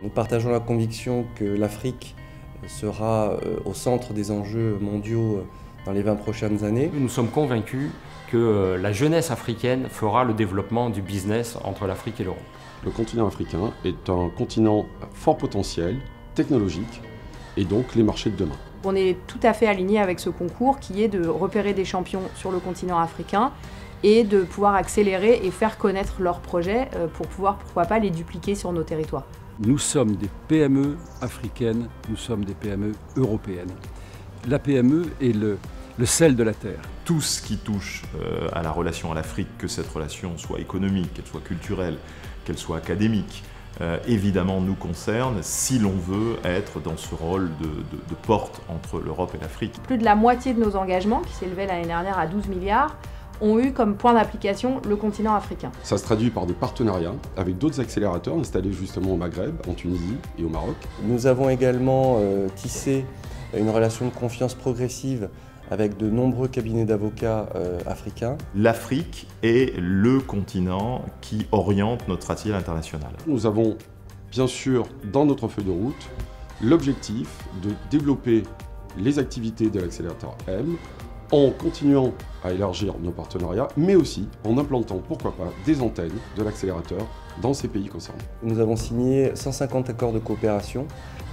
Nous partageons la conviction que l'Afrique sera au centre des enjeux mondiaux dans les 20 prochaines années. Nous sommes convaincus que la jeunesse africaine fera le développement du business entre l'Afrique et l'Europe. Le continent africain est un continent à fort potentiel technologique et donc les marchés de demain. On est tout à fait aligné avec ce concours qui est de repérer des champions sur le continent africain et de pouvoir accélérer et faire connaître leurs projets pour pouvoir, pourquoi pas, les dupliquer sur nos territoires. Nous sommes des PME africaines, nous sommes des PME européennes. La PME est le sel de la terre. Tout ce qui touche à la relation à l'Afrique, que cette relation soit économique, qu'elle soit culturelle, qu'elle soit académique, évidemment nous concerne si l'on veut être dans ce rôle de porte entre l'Europe et l'Afrique. Plus de la moitié de nos engagements, qui s'élevaient l'année dernière à 12 milliards, ont eu comme point d'application le continent africain. Ça se traduit par des partenariats avec d'autres accélérateurs installés justement au Maghreb, en Tunisie et au Maroc. Nous avons également tissé une relation de confiance progressive avec de nombreux cabinets d'avocats africains. L'Afrique est le continent qui oriente notre stratégie internationale. Nous avons bien sûr dans notre feuille de route l'objectif de développer les activités de l'accélérateur M en continuant à élargir nos partenariats, mais aussi en implantant, pourquoi pas, des antennes de l'accélérateur dans ces pays concernés. Nous avons signé 150 accords de coopération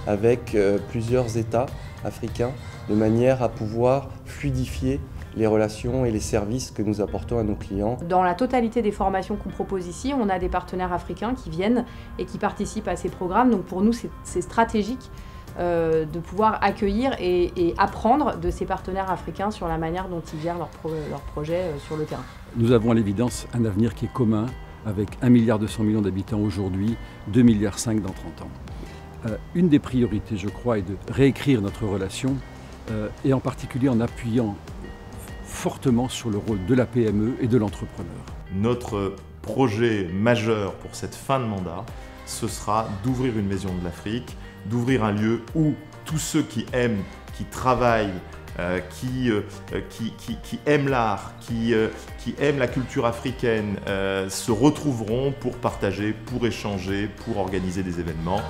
avec plusieurs États africains, de manière à pouvoir fluidifier les relations et les services que nous apportons à nos clients. Dans la totalité des formations qu'on propose ici, on a des partenaires africains qui viennent et qui participent à ces programmes. Donc pour nous, c'est stratégique de pouvoir accueillir et apprendre de ces partenaires africains sur la manière dont ils gèrent leurs projets sur le terrain. Nous avons à l'évidence un avenir qui est commun avec 1,2 milliard d'habitants aujourd'hui, 2,5 milliards dans 30 ans. Une des priorités, je crois, est de réécrire notre relation et en particulier en appuyant fortement sur le rôle de la PME et de l'entrepreneur. Notre projet majeur pour cette fin de mandat, ce sera d'ouvrir une maison de l'Afrique, d'ouvrir un lieu où tous ceux qui aiment, qui travaillent, qui aiment l'art, qui aiment la culture africaine, se retrouveront pour partager, pour échanger, pour organiser des événements.